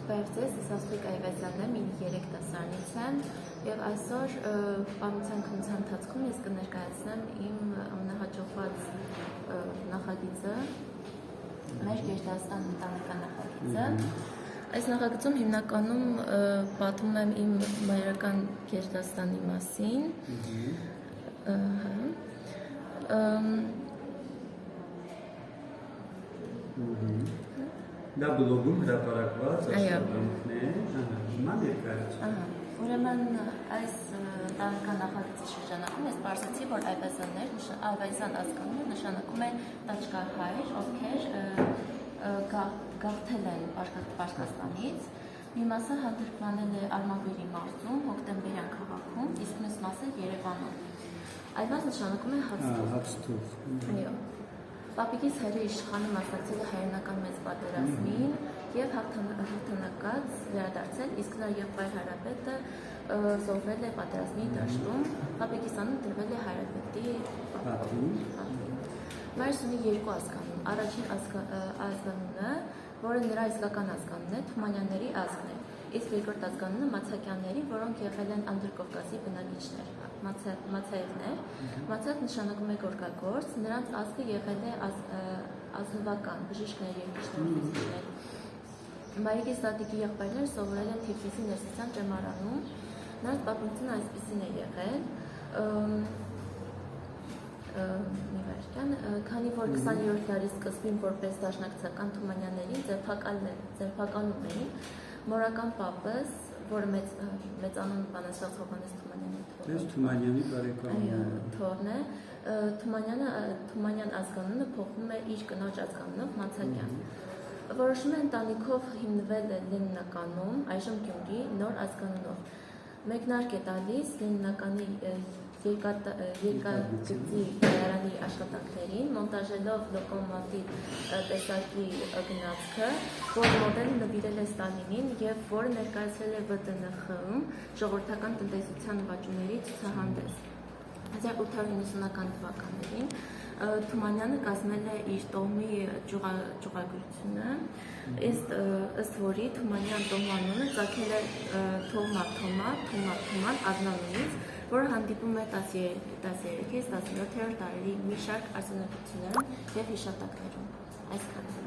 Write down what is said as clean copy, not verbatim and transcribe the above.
Բերձես, Սաստրիկ Այվազյանն եմ, իմ 3 դասարանից եմ և այսօր պարության քննության ընթացքում ես կներկայացնեմ իմ ամենահաջողված նախագիծը, մեր Գերդաստան ընտանեկան նախագիծը։ Այս նախագծում հիմնականում պատմում եմ իմ մայրական Գերդաստանի մասին։ Դա բլոգում հրապարակված աշխատանքն է, հիմա ներկայացնում։ Ուրեմն այս ընտանեկան նախագծի շրջանակում ես պարզեցի, որ Այվազյան ազգանունը նշանակում է տաճկահայր, ովքեր գաղթել են Պարսկաստանից։ Մի մասը հանդրկմանել է Արմավիրի մարզում, Հոկտեմբերյան քաղաքում, իսկ մյուս մասը Երևանում։ Այվազ նշանակում է հացթուղ։ Պապիկիս հայրը իշխանը մասնակցել է հայրենական մեծ պատերազմին և հաղթանակած վերադարձել, իսկ նրա եղբայր Հայրապետը զոհվել է պատերազմի դաշտում, պապիկիս անունը տրվել է Հայրապետի պատվին։ Մայրս ունի 2 ազգանուն, առաջին ազգանունը, որը նրա իսկական ազգանունն է, Թումանյանների ազգն է, իսկ երկրորդ ազգանունը Մացակյանների, որոնք եղել են Անդրկովկասի բնակիչներ, Մացաևներ։ Մացակ նշանակում է գորգագործ, նրանց ազգը եղել է ազնվական, բժիշկներ, երկիշներ։ Մայրիկիս տատիկի եղբայրները սովորել են Թիֆլիսի Ներսիսյան ճեմարանում, նրանց պատմությունը այսպիսին է եղել, քանի որ 20-րդ դարի սկզբին որպես դաշնակցական Թումանյաններին ձերբակալում էին, մորական պապս, որը մեծանուն բանաստեղծ Հովհաննես Թումանյանի թոռն է, Թումանյան ազգանունը փոխում է իր կնոջ ազգանունով Մացակյան։ Որոշում է ընտանիքով հիմնվել Լենինականում, այժմ Գյումրի, նոր ազգանունով։ Մեկնարկ է տալիս Լենինականի երկաթգծի կայարանի աշխատանքներին, մոնտաժելով լոկոմոտիվ տեսակի գնացքը, որ մոդելը նվիրել է Ստալինին և որը ներկայացրել է ՎՏՆԽ-ում ժողովրդական տնտեսության նվաճումների ցուցահանդես։ 1890-ական թվականներին Թումանյանը կազմել է իր տոհմի ճյուղագրությունը, ըստ որի Թումանյան տոհմի անունը ծագել է Թոման ազգանունից, որը հանդիպում է 13-ից 17-րդ դարերի մի շարք արձանագրություններում և հիշատակներում։ Այսքանը։